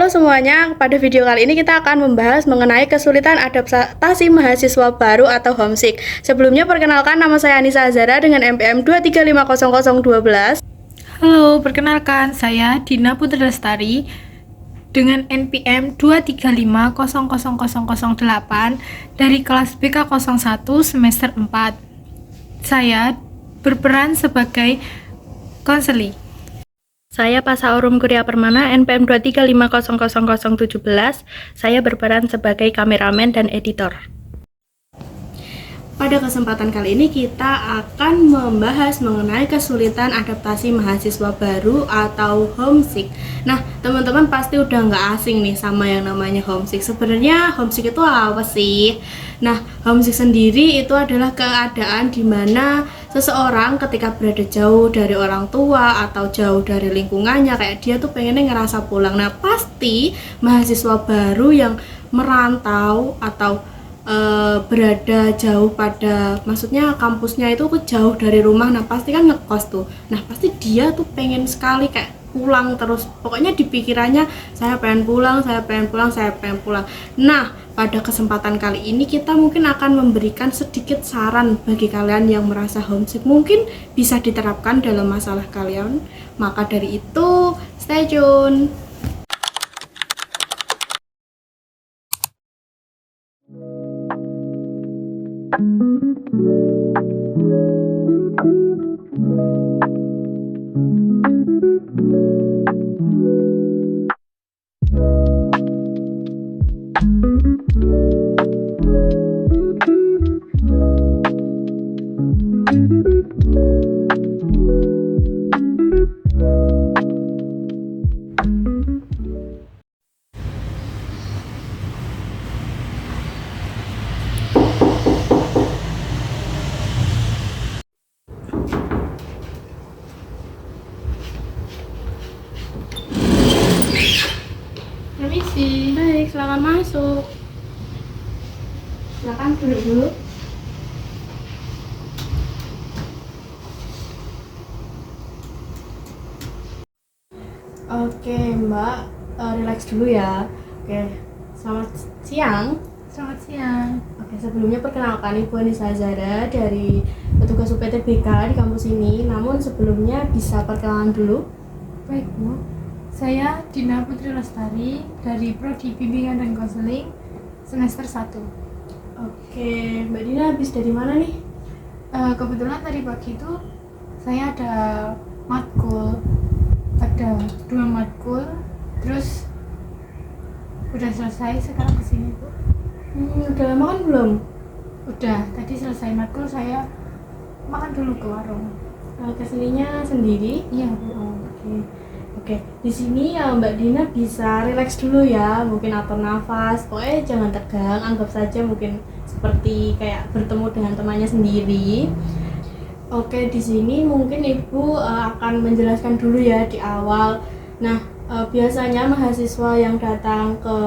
semuanya, pada video kali ini kita akan membahas mengenai kesulitan adaptasi mahasiswa baru atau homesick. Sebelumnya perkenalkan, nama saya Anissa Azhara dengan NPM 2350012. Halo, perkenalkan saya Dina Putri Lestari dengan NPM 2350008 dari kelas BK01 semester 4. Saya berperan sebagai konseli. Saya Pasa Aurum Kuria Permana, NPM 2350017. Saya berperan sebagai kameramen dan editor. Pada kesempatan kali ini kita akan membahas mengenai kesulitan adaptasi mahasiswa baru atau homesick. Nah, teman-teman pasti udah nggak asing nih sama yang namanya homesick. Sebenarnya homesick itu apa sih? Nah, homesick sendiri itu adalah keadaan di mana seseorang ketika berada jauh dari orang tua atau jauh dari lingkungannya, kayak dia tuh pengennya ngerasa pulang. Nah, pasti mahasiswa baru yang merantau atau berada jauh maksudnya kampusnya itu jauh dari rumah, nah pasti kan ngekos tuh. Nah pasti dia tuh pengen sekali kayak pulang terus, pokoknya di pikirannya saya pengen pulang, saya pengen pulang, saya pengen pulang. Nah pada kesempatan kali ini kita mungkin akan memberikan sedikit saran bagi kalian yang merasa homesick, mungkin bisa diterapkan dalam masalah kalian. Maka dari itu stay tune. Permisi. Baik, silakan masuk. Silakan duduk dulu. Oke, Mbak, relax dulu ya. Oke, selamat siang. Selamat siang. Oke, sebelumnya perkenalkan Ibu Anissa Azhara dari petugas UPTBK di kampus ini. Namun sebelumnya bisa perkenalan dulu. Baik Bu, saya Dina Putri Lestari dari Prodi Bimbingan dan Konseling semester 1. Oke, Mbak Dina habis dari mana nih? Kebetulan tadi pagi itu saya ada matkul, ada 2 matkul, terus udah selesai, sekarang kesini Bu. Udah lama kan belum? Udah, tadi selesai matkul saya makan dulu ke warung. Kesininya sendiri? Iya Bu. Oke, di sini ya Mbak Dina bisa relax dulu ya, mungkin atur nafas, pokoknya jangan tegang, anggap saja mungkin seperti kayak bertemu dengan temannya sendiri. Oke, di sini mungkin Ibu akan menjelaskan dulu ya di awal. Nah, biasanya mahasiswa yang datang ke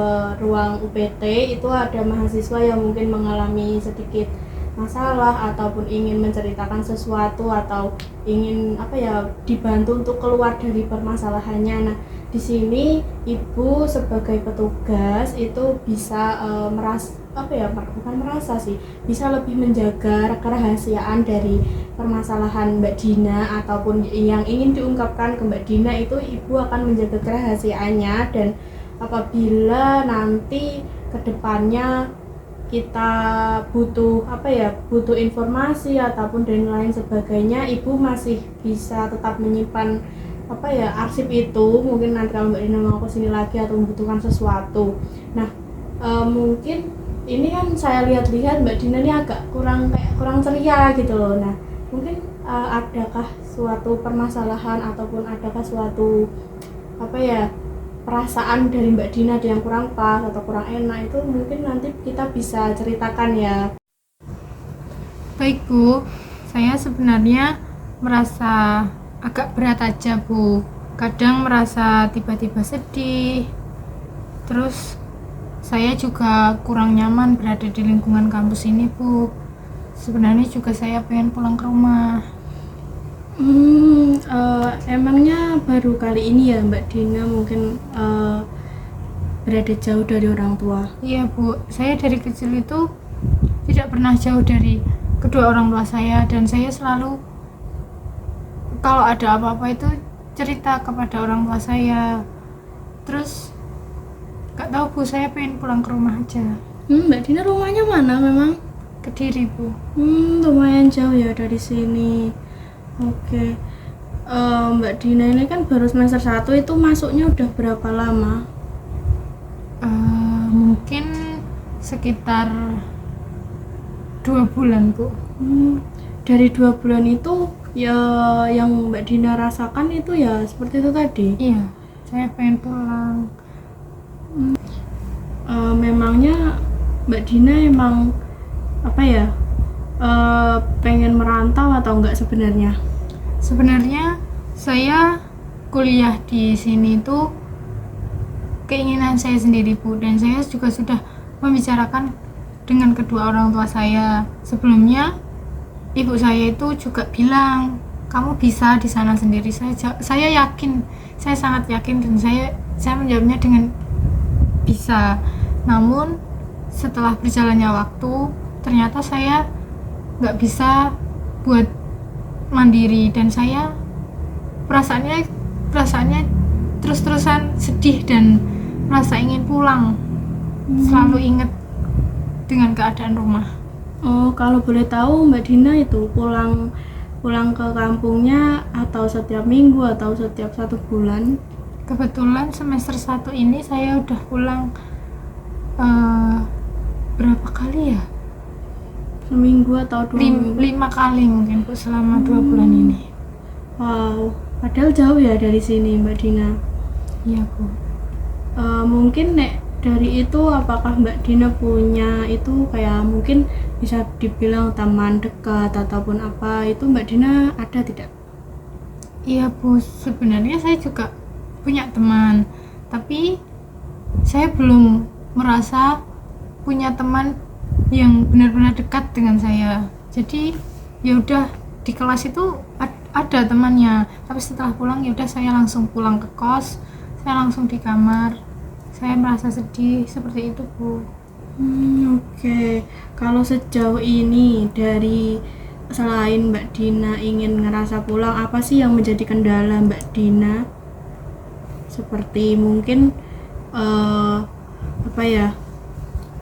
ruang UPT itu ada mahasiswa yang mungkin mengalami sedikit masalah ataupun ingin menceritakan sesuatu atau ingin dibantu untuk keluar dari permasalahannya. Nah, di sini Ibu sebagai petugas itu bisa bisa lebih menjaga kerahasiaan dari permasalahan Mbak Dina ataupun yang ingin diungkapkan ke Mbak Dina, itu Ibu akan menjaga kerahasiaannya, dan apabila nanti kedepannya kita butuh informasi ataupun dan lain sebagainya, Ibu masih bisa tetap menyimpan arsip itu, mungkin nanti kalau Mbak Dina mau kesini lagi atau membutuhkan sesuatu. Nah, mungkin ini kan saya lihat-lihat Mbak Dina ini agak kurang ceria gitu loh. Nah, mungkin adakah suatu permasalahan ataupun adakah suatu perasaan dari Mbak Dina ada yang kurang pas atau kurang enak, itu mungkin nanti kita bisa ceritakan ya. Baik Bu, saya sebenarnya merasa agak berat aja Bu. Kadang merasa tiba-tiba sedih. Terus saya juga kurang nyaman berada di lingkungan kampus ini Bu. Sebenarnya juga saya pengen pulang ke rumah. Emangnya baru kali ini ya Mbak Dina mungkin berada jauh dari orang tua. Iya Bu, saya dari kecil itu tidak pernah jauh dari kedua orang tua saya, dan saya selalu kalau ada apa-apa itu cerita kepada orang tua saya. Terus gak tahu Bu, saya pengen pulang ke rumah aja. Mbak Dina rumahnya mana memang? Kediri Bu. Lumayan jauh ya dari sini. Oke. Mbak Dina ini kan baru semester 1, itu masuknya udah berapa lama? Mungkin sekitar 2 bulan Bu. Dari 2 bulan itu ya yang Mbak Dina rasakan itu ya seperti itu tadi. Iya, saya pengen pulang. Memangnya Mbak Dina emang apa ya, pengen merantau atau enggak sebenarnya? Sebenarnya saya kuliah di sini itu keinginan saya sendiri Bu, dan saya juga sudah membicarakan dengan kedua orang tua saya. Sebelumnya ibu saya itu juga bilang, kamu bisa di sana sendiri. Saya yakin, saya sangat yakin, dan saya menjawabnya dengan bisa. Namun setelah berjalannya waktu, ternyata saya nggak bisa buat mandiri, dan saya perasaannya terus-terusan sedih dan merasa ingin pulang. Selalu ingat dengan keadaan rumah. Kalau boleh tahu Mbak Dina itu pulang ke kampungnya atau setiap minggu atau setiap 1 bulan? Kebetulan semester 1 ini saya udah pulang berapa kali ya? Seminggu atau 2 minggu? 5 kali mungkin Bu selama 2 bulan ini. Wow, padahal jauh ya dari sini Mbak Dina. Iya Bu. Mungkin dari itu apakah Mbak Dina punya itu kayak mungkin bisa dibilang teman dekat ataupun apa, itu Mbak Dina ada tidak? Iya Bu, sebenarnya saya juga punya teman, tapi saya belum merasa punya teman yang benar-benar dekat dengan saya. Jadi ya udah, di kelas itu ada temannya, tapi setelah pulang ya udah saya langsung pulang ke kos, saya langsung di kamar. Saya merasa sedih seperti itu Bu. Oke. Kalau sejauh ini dari selain Mbak Dina ingin ngerasa pulang, apa sih yang menjadi kendala Mbak Dina? Seperti mungkin apa ya,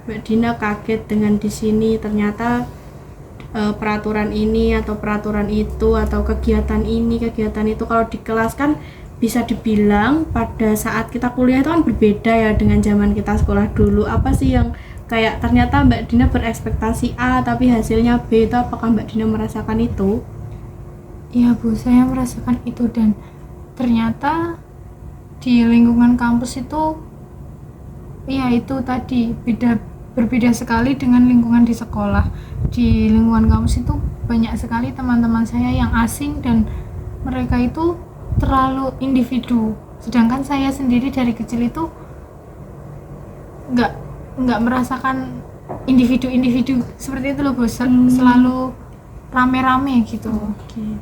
Mbak Dina kaget dengan di sini ternyata peraturan ini atau peraturan itu atau kegiatan ini kegiatan itu, kalau di kelas kan bisa dibilang pada saat kita kuliah itu kan berbeda ya dengan zaman kita sekolah dulu. Apa sih yang kayak ternyata Mbak Dina berekspektasi A tapi hasilnya B, itu apakah Mbak Dina merasakan itu? Iya Bu, saya merasakan itu, dan ternyata di lingkungan kampus itu ya itu tadi berbeda sekali dengan lingkungan di sekolah. Di lingkungan kampus itu banyak sekali teman-teman saya yang asing, dan mereka itu terlalu individu, sedangkan saya sendiri dari kecil itu nggak merasakan individu seperti itu loh Bu. Selalu rame-rame gitu. Oke.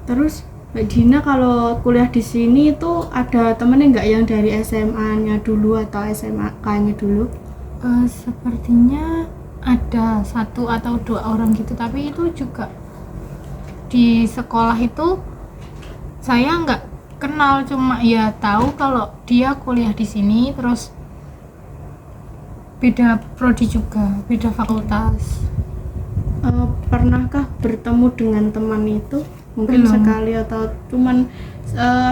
Terus Mbak Dina kalau kuliah di sini itu ada temennya nggak yang dari SMA-nya dulu atau SMA-nya dulu? Sepertinya ada 1 atau 2 orang gitu, tapi itu juga di sekolah itu saya nggak kenal, cuma ya tahu kalau dia kuliah di sini, terus beda prodi juga, beda fakultas. Pernahkah bertemu dengan teman itu? Mungkin Belum. sekali atau cuman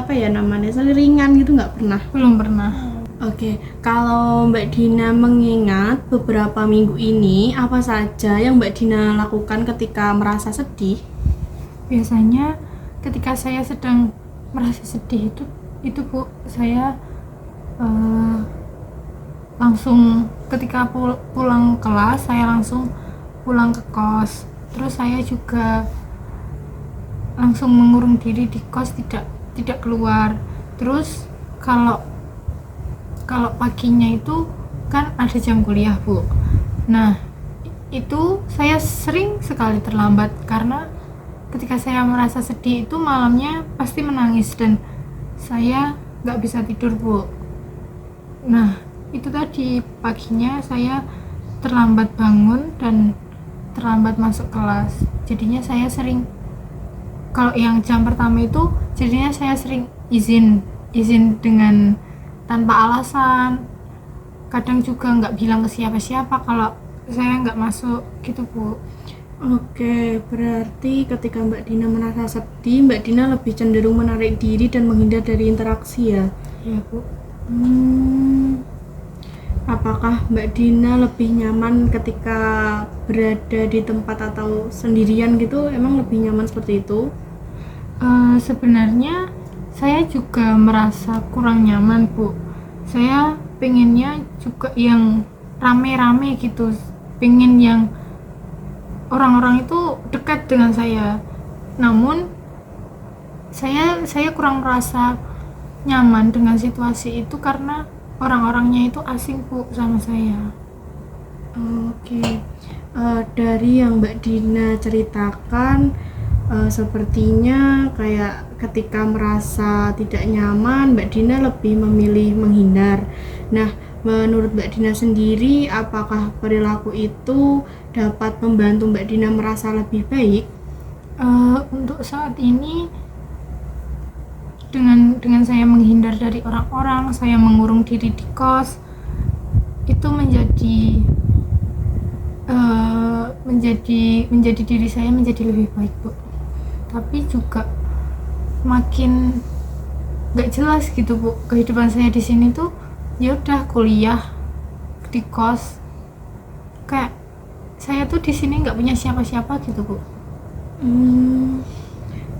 apa ya namanya, selingan gitu, nggak pernah? Belum pernah. Oke, kalau Mbak Dina mengingat beberapa minggu ini, apa saja yang Mbak Dina lakukan ketika merasa sedih? Biasanya ketika saya sedang merasa sedih itu Bu, saya langsung ketika pulang kelas saya langsung pulang ke kos. Terus saya juga langsung mengurung diri di kos, tidak keluar. Terus kalau paginya itu kan ada jam kuliah Bu. Nah itu saya sering sekali terlambat, karena ketika saya merasa sedih itu malamnya pasti menangis dan saya nggak bisa tidur Bu. Nah itu tadi, paginya saya terlambat bangun dan terlambat masuk kelas, jadinya saya sering, kalau yang jam pertama itu jadinya saya sering izin dengan tanpa alasan, kadang juga nggak bilang ke siapa-siapa kalau saya nggak masuk gitu Bu. Oke, berarti ketika Mbak Dina merasa sedih, Mbak Dina lebih cenderung menarik diri dan menghindar dari interaksi ya? Iya Bu. Apakah Mbak Dina lebih nyaman ketika berada di tempat atau sendirian gitu? Emang lebih nyaman seperti itu? Sebenarnya saya juga merasa kurang nyaman Bu. Saya pengennya juga yang rame-rame gitu, pengen yang orang-orang itu dekat dengan saya, namun saya kurang merasa nyaman dengan situasi itu karena orang-orangnya itu asing Bu sama saya. Oke. Dari yang Mbak Dina ceritakan, sepertinya kayak ketika merasa tidak nyaman, Mbak Dina lebih memilih menghindar. Nah, menurut Mbak Dina sendiri, apakah perilaku itu dapat membantu Mbak Dina merasa lebih baik? Untuk saat ini dengan saya menghindar dari orang-orang, saya mengurung diri di kos, itu menjadi diri saya menjadi lebih baik Bu. Tapi juga makin nggak jelas gitu Bu kehidupan saya di sini tuh. Ya udah kuliah di kos, kayak saya tuh di sini nggak punya siapa-siapa gitu Bu.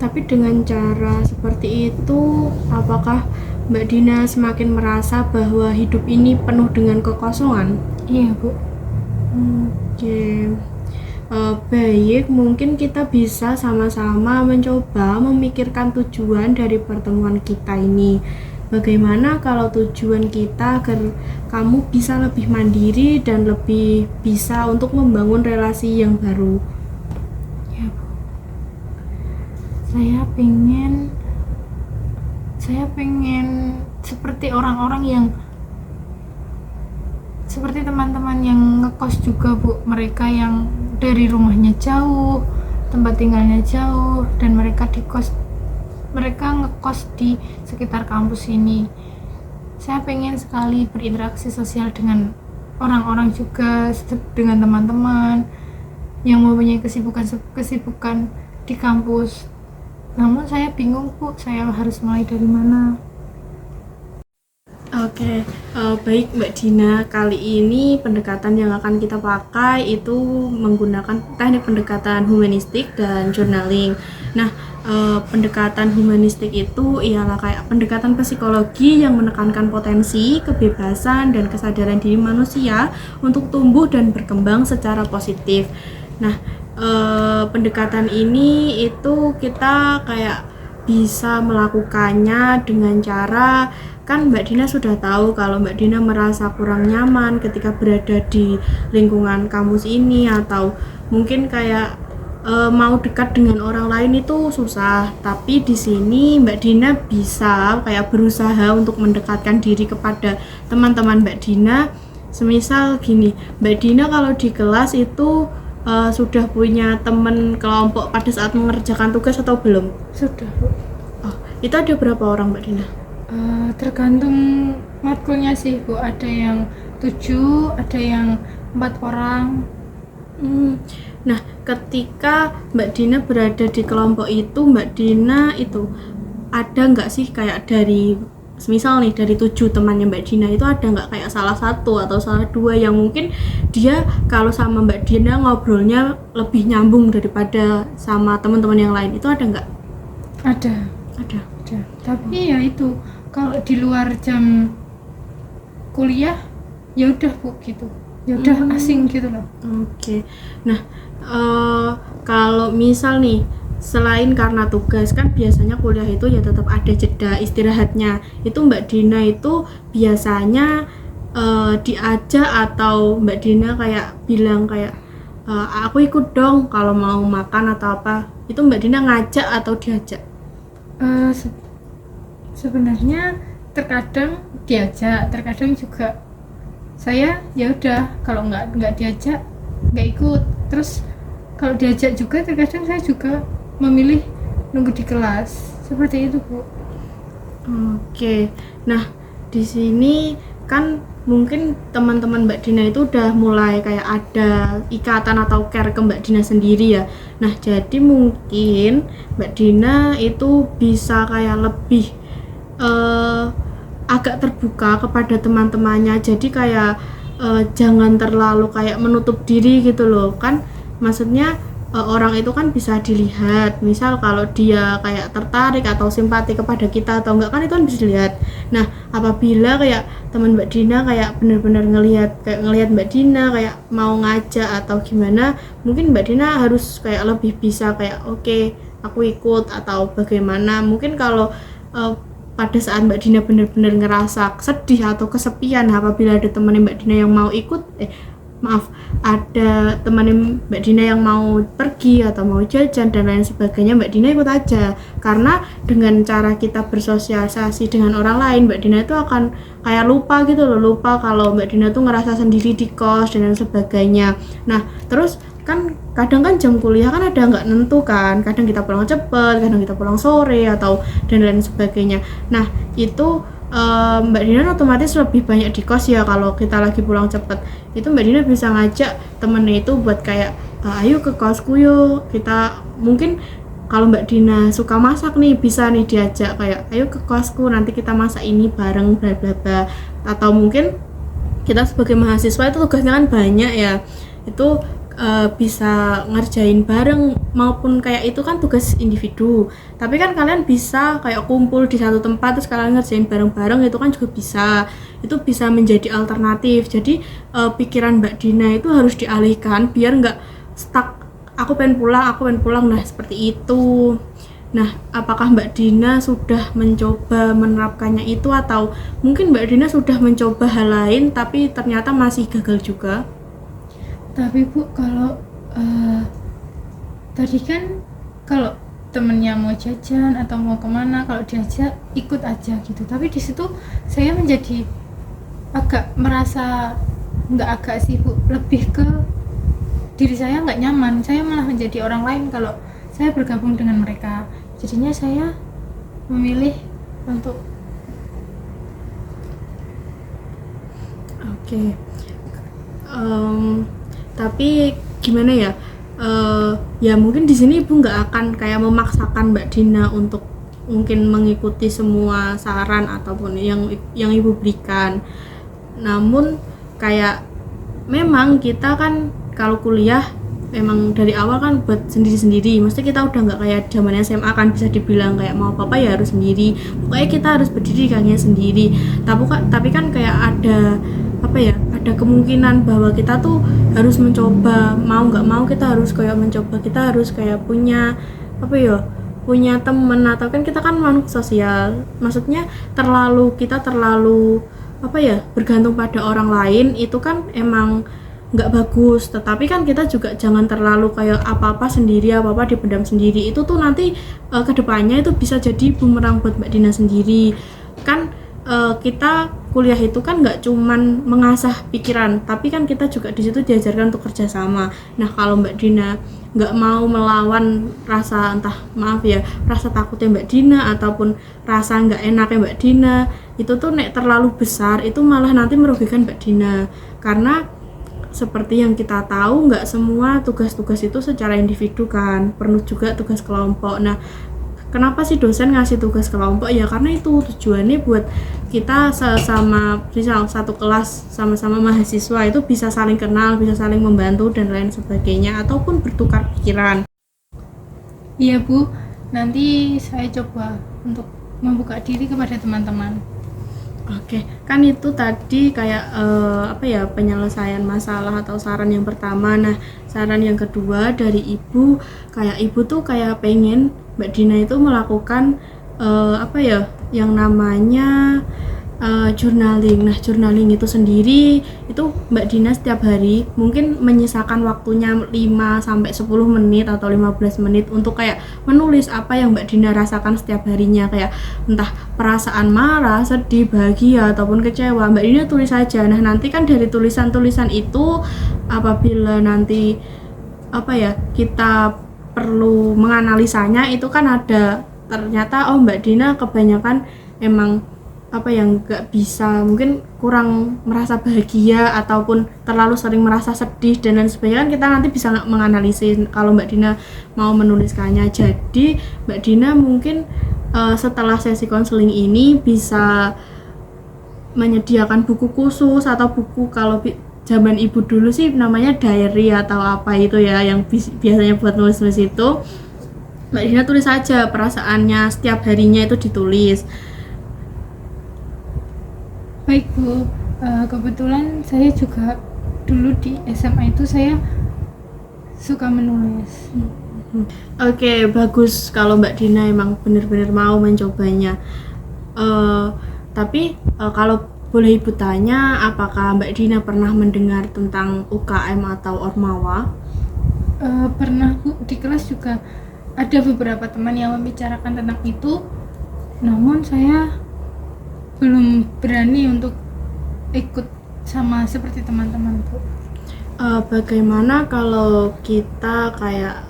Tapi dengan cara seperti itu, apakah Mbak Dina semakin merasa bahwa hidup ini penuh dengan kekosongan? Iya Bu. Oke. Baik, mungkin kita bisa sama-sama mencoba memikirkan tujuan dari pertemuan kita ini. Bagaimana kalau tujuan kita agar kamu bisa lebih mandiri dan lebih bisa untuk membangun relasi yang baru? Ya Bu. Saya pengen seperti orang-orang yang seperti teman-teman yang ngekos juga Bu, mereka yang dari rumahnya jauh, tempat tinggalnya jauh, dan mereka ngekos di sekitar kampus ini. Saya pengen sekali berinteraksi sosial dengan orang-orang juga, dengan teman-teman yang mempunyai kesibukan di kampus. Namun saya bingung Bu, saya harus mulai dari mana? Oke, baik Mbak Dina, kali ini pendekatan yang akan kita pakai itu menggunakan teknik pendekatan humanistik dan journaling. Nah, pendekatan humanistik itu ialah kayak pendekatan psikologi yang menekankan potensi, kebebasan, dan kesadaran diri manusia untuk tumbuh dan berkembang secara positif. Nah, pendekatan ini itu kita kayak bisa melakukannya dengan cara, kan Mbak Dina sudah tahu kalau Mbak Dina merasa kurang nyaman ketika berada di lingkungan kampus ini, atau mungkin kayak mau dekat dengan orang lain itu susah. Tapi di sini Mbak Dina bisa kayak berusaha untuk mendekatkan diri kepada teman-teman Mbak Dina. Semisal gini, Mbak Dina kalau di kelas itu sudah punya teman kelompok pada saat mengerjakan tugas atau belum? Sudah Bu. Itu ada berapa orang Mbak Dina? Tergantung matkulnya sih Bu, ada yang 7, ada yang 4 orang. Nah, ketika Mbak Dina berada di kelompok itu, Mbak Dina itu ada nggak sih kayak dari, misal nih dari 7 temannya Mbak Dina itu ada nggak kayak salah satu atau salah dua yang mungkin dia kalau sama Mbak Dina ngobrolnya lebih nyambung daripada sama teman-teman yang lain, itu ada nggak? Ada. Tapi ya itu, kalau di luar jam kuliah ya udah Bu gitu, ya udah asing gitu loh. Oke. Nah, kalau misal nih selain karena tugas, kan biasanya kuliah itu ya tetap ada jeda istirahatnya. Itu Mbak Dina itu biasanya diajak atau Mbak Dina kayak bilang kayak aku ikut dong kalau mau makan atau apa? Itu Mbak Dina ngajak atau diajak? Sebenarnya terkadang diajak, terkadang juga saya ya udah, kalau nggak diajak nggak ikut. Terus kalau diajak juga terkadang saya juga memilih nunggu di kelas, seperti itu Bu. Oke, nah di sini kan mungkin teman-teman Mbak Dina itu udah mulai kayak ada ikatan atau care ke Mbak Dina sendiri ya. Nah jadi mungkin Mbak Dina itu bisa kayak lebih eh, agak terbuka kepada teman-temannya. Jadi kayak jangan terlalu kayak menutup diri gitu loh kan. Maksudnya orang itu kan bisa dilihat, misal kalau dia kayak tertarik atau simpati kepada kita atau enggak kan itu kan bisa dilihat. Nah apabila kayak teman Mbak Dina kayak benar-benar ngelihat Mbak Dina kayak mau ngajak atau gimana, mungkin Mbak Dina harus kayak lebih bisa kayak oke, aku ikut atau bagaimana. Mungkin kalau pada saat Mbak Dina benar-benar ngerasa sedih atau kesepian apabila ada teman Mbak Dina yang mau ikut ada teman Mbak Dina yang mau pergi atau mau jajan dan lain sebagainya, Mbak Dina ikut aja. Karena dengan cara kita bersosialisasi dengan orang lain, Mbak Dina itu akan kayak lupa gitu loh, lupa kalau Mbak Dina tuh ngerasa sendiri di kos dan lain sebagainya. Nah terus kan kadang kan jam kuliah kan ada nggak nentu kan, kadang kita pulang cepet, kadang kita pulang sore atau dan lain sebagainya. Nah itu Mbak Dina otomatis lebih banyak di kos ya kalau kita lagi pulang cepet. Itu Mbak Dina bisa ngajak temennya itu buat kayak ayo ke kosku yuk, kita mungkin kalau Mbak Dina suka masak nih bisa nih diajak kayak ayo ke kosku nanti kita masak ini bareng bla bla bla. Atau mungkin kita sebagai mahasiswa itu tugasnya kan banyak ya, itu bisa ngerjain bareng maupun kayak itu kan tugas individu, tapi kan kalian bisa kayak kumpul di satu tempat terus kalian ngerjain bareng-bareng, itu kan juga bisa, itu bisa menjadi alternatif. Jadi pikiran Mbak Dina itu harus dialihkan biar nggak stuck aku pengen pulang. Nah seperti itu. Nah apakah Mbak Dina sudah mencoba menerapkannya itu atau mungkin Mbak Dina sudah mencoba hal lain tapi ternyata masih gagal juga? Tapi Bu, kalau tadi kan kalau temennya mau jajan atau mau kemana, kalau diajak ikut aja gitu. Tapi di situ saya menjadi agak merasa agak sih Bu, lebih ke diri saya nggak nyaman. Saya malah menjadi orang lain kalau saya bergabung dengan mereka. Jadinya saya memilih untuk Oke. Tapi gimana ya? Ya mungkin di sini Ibu nggak akan kayak memaksakan Mbak Dina untuk mungkin mengikuti semua saran ataupun yang Ibu berikan. Namun kayak memang kita kan kalau kuliah memang dari awal kan buat sendiri-sendiri. Maksudnya kita udah nggak kayak zaman SMA kan bisa dibilang kayak mau apa-apa ya harus sendiri. Pokoknya kita harus berdiri kakinya sendiri. Tapi kan kayak ada apa ya, ada kemungkinan bahwa kita tuh harus mencoba, mau nggak mau kita harus kayak mencoba, kita harus kayak punya apa ya, punya temen, atau kan kita kan makhluk sosial. Maksudnya kita terlalu apa ya, bergantung pada orang lain itu kan emang nggak bagus. Tetapi kan kita juga jangan terlalu kayak apa-apa sendiri, apa-apa dipendam sendiri, itu tuh nanti kedepannya itu bisa jadi bumerang buat Mbak Dina sendiri kan. Kita kuliah itu kan nggak cuman mengasah pikiran, tapi kan kita juga di situ diajarkan untuk kerjasama. Nah kalau Mbak Dina nggak mau melawan rasa rasa takutnya Mbak Dina ataupun rasa nggak enaknya Mbak Dina, itu tuh terlalu besar, itu malah nanti merugikan Mbak Dina. Karena seperti yang kita tahu nggak semua tugas-tugas itu secara individu kan, perlu juga tugas kelompok. Nah kenapa sih dosen ngasih tugas kelompok? Ya karena itu tujuannya buat kita sama misal satu kelas sama-sama mahasiswa itu bisa saling kenal, bisa saling membantu dan lain sebagainya, ataupun bertukar pikiran. Iya Bu, nanti saya coba untuk membuka diri kepada teman-teman. Oke, kan itu tadi kayak penyelesaian masalah atau saran yang pertama. Nah, saran yang kedua dari Ibu, kayak Ibu tuh kayak pengen Mbak Dina itu melakukan yang namanya journaling. Nah, journaling itu sendiri itu Mbak Dina setiap hari mungkin menyisakan waktunya 5 sampai 10 menit atau 15 menit untuk kayak menulis apa yang Mbak Dina rasakan setiap harinya, kayak entah perasaan marah, sedih, bahagia ataupun kecewa. Mbak Dina tulis saja. Nah, nanti kan dari tulisan-tulisan itu apabila nanti kita perlu menganalisanya, itu kan ada ternyata Mbak Dina kebanyakan emang yang nggak bisa, mungkin kurang merasa bahagia ataupun terlalu sering merasa sedih dan lain sebagainya, kan kita nanti bisa menganalisis kalau Mbak Dina mau menuliskannya. Jadi Mbak Dina mungkin setelah sesi konseling ini bisa menyediakan buku khusus atau buku, kalau zaman ibu dulu sih namanya diary atau apa itu ya, yang biasanya buat nulis-nulis itu. Mbak Dina tulis saja perasaannya setiap harinya, itu ditulis. Baik Bu, kebetulan saya juga dulu di SMA itu saya suka menulis. Oke, bagus kalau Mbak Dina emang benar-benar mau mencobanya. Tapi kalau boleh Ibu tanya, apakah Mbak Dina pernah mendengar tentang UKM atau Ormawa? Pernah Bu, di kelas juga ada beberapa teman yang membicarakan tentang itu, namun saya belum berani untuk ikut sama seperti teman-teman Bu. Bagaimana kalau kita kayak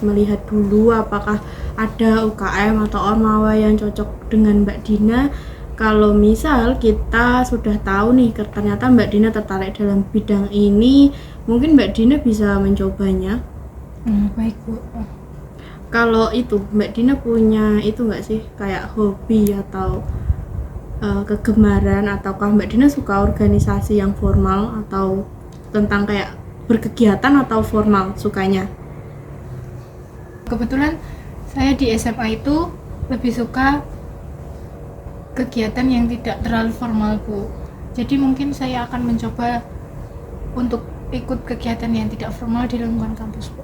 melihat dulu apakah ada UKM atau Ormawa yang cocok dengan Mbak Dina. Kalau misal kita sudah tahu nih ternyata Mbak Dina tertarik dalam bidang ini, mungkin Mbak Dina bisa mencobanya. Baik Bu. Kalau itu Mbak Dina punya itu nggak sih kayak hobi atau kegemaran, ataukah Mbak Dina suka organisasi yang formal atau tentang kayak berkegiatan atau formal sukanya? Kebetulan saya di SMA itu lebih suka kegiatan yang tidak terlalu formal Bu. Jadi mungkin saya akan mencoba untuk ikut kegiatan yang tidak formal di lingkungan kampus Bu.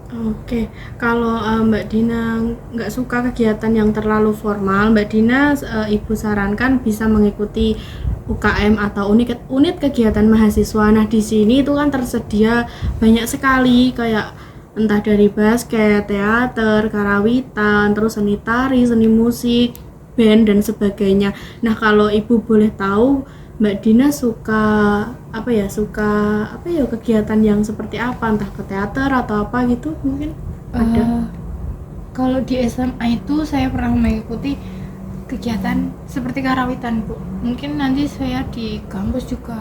Oke, kalau Mbak Dina nggak suka kegiatan yang terlalu formal, Mbak Dina Ibu sarankan bisa mengikuti UKM atau unit kegiatan mahasiswa. Nah, di sini itu kan tersedia banyak sekali kayak entah dari basket, teater, karawitan, terus seni tari, seni musik, band dan sebagainya. Nah, kalau Ibu boleh tahu Mbak Dina suka kegiatan yang seperti apa, entah ke teater atau apa gitu mungkin ada. Kalau di SMA itu saya pernah mengikuti kegiatan seperti karawitan Bu. Mungkin nanti saya di kampus juga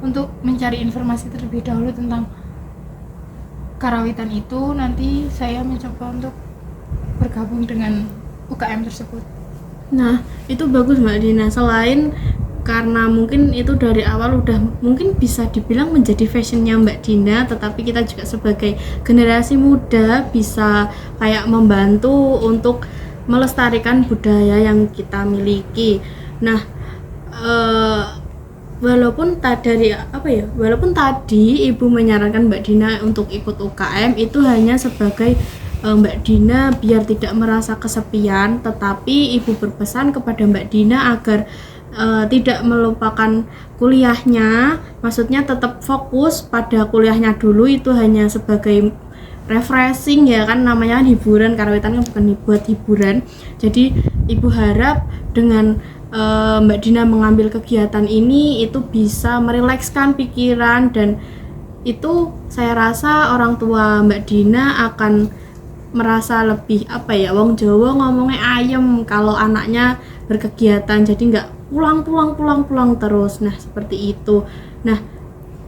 untuk mencari informasi terlebih dahulu tentang karawitan itu, nanti saya mencoba untuk bergabung dengan UKM tersebut. Nah, itu bagus Mbak Dina. Selain karena mungkin itu dari awal udah mungkin bisa dibilang menjadi fashionnya Mbak Dina, tetapi kita juga sebagai generasi muda bisa kayak membantu untuk melestarikan budaya yang kita miliki. Nah, walaupun tadi Ibu menyarankan Mbak Dina untuk ikut UKM, itu hanya sebagai Mbak Dina biar tidak merasa kesepian, tetapi Ibu berpesan kepada Mbak Dina agar tidak melupakan kuliahnya, maksudnya tetap fokus pada kuliahnya dulu. Itu hanya sebagai refreshing ya kan, namanya hiburan, karawitan kan bukan buat hiburan. Jadi Ibu harap dengan Mbak Dina mengambil kegiatan ini itu bisa merilekskan pikiran, dan itu saya rasa orang tua Mbak Dina akan merasa lebih wong Jawa ngomongnya ayem kalau anaknya berkegiatan, jadi nggak pulang terus. Nah, seperti itu. Nah,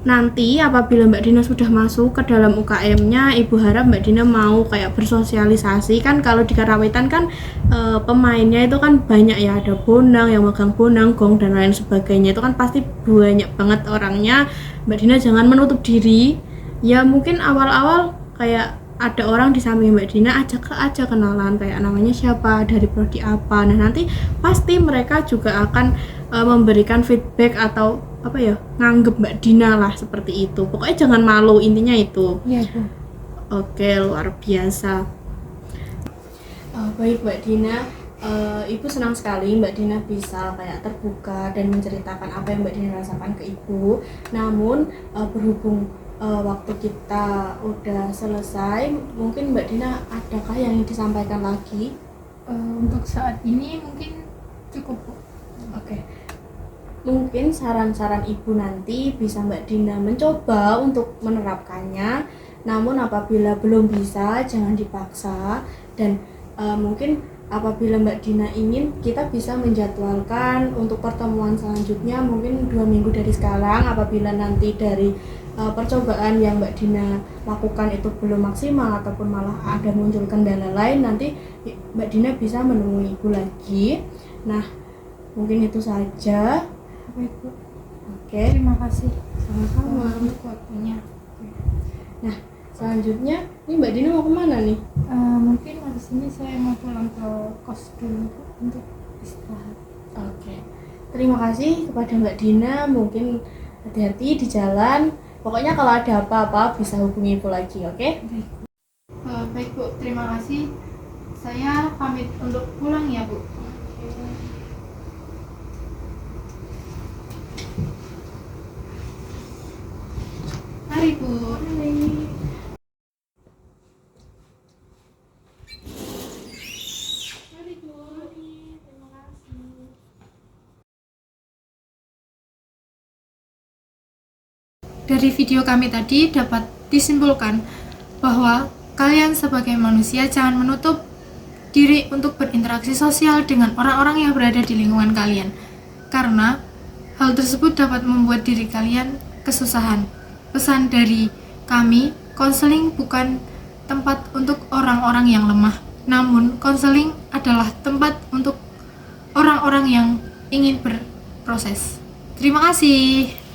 nanti apabila Mbak Dina sudah masuk ke dalam UKM-nya, Ibu harap Mbak Dina mau kayak bersosialisasi. Kan kalau di karawitan kan pemainnya itu kan banyak ya, ada bonang, yang megang bonang, gong dan lain sebagainya. Itu kan pasti banyak banget orangnya. Mbak Dina jangan menutup diri. Ya mungkin awal-awal kayak ada orang di samping Mbak Dina, ajak aja kenalan, kayak namanya siapa, dari prodi apa. Nah, nanti pasti mereka juga akan memberikan feedback atau nganggep Mbak Dina lah, seperti itu. Pokoknya jangan malu, intinya itu. Iya Bu. Oke, luar biasa. Baik Mbak Dina, Ibu senang sekali Mbak Dina bisa kayak terbuka dan menceritakan apa yang Mbak Dina rasakan ke Ibu. Namun berhubung waktu kita udah selesai, mungkin Mbak Dina adakah yang ingin disampaikan lagi? Untuk saat ini mungkin cukup, Bu. Oke. Mungkin saran-saran Ibu nanti bisa Mbak Dina mencoba untuk menerapkannya. Namun apabila belum bisa, jangan dipaksa. Dan mungkin apabila Mbak Dina ingin, kita bisa menjadwalkan untuk pertemuan selanjutnya mungkin 2 minggu dari sekarang. Apabila nanti dari percobaan yang Mbak Dina lakukan itu belum maksimal ataupun malah ada muncul kendala lain, nanti Mbak Dina bisa menemui Ibu lagi. Nah, mungkin itu saja. Baik, Bu. Oke, Terima kasih sama-sama. untuk waktunya. Nah, selanjutnya ini Mbak Dina mau kemana nih? Mungkin habis ini saya mau pulang ke kos dulu, Bu, untuk istirahat. Oke, terima kasih kepada Mbak Dina. Mungkin hati-hati di jalan. Pokoknya kalau ada apa-apa bisa hubungi Ibu lagi, oke? Baik, Bu, terima kasih. Saya pamit untuk pulang ya, Bu. Mari, Bu. Dari video kami tadi dapat disimpulkan bahwa kalian sebagai manusia jangan menutup diri untuk berinteraksi sosial dengan orang-orang yang berada di lingkungan kalian, karena hal tersebut dapat membuat diri kalian kesusahan. Pesan dari kami, konseling bukan tempat untuk orang-orang yang lemah, namun konseling adalah tempat untuk orang-orang yang ingin berproses. Terima kasih.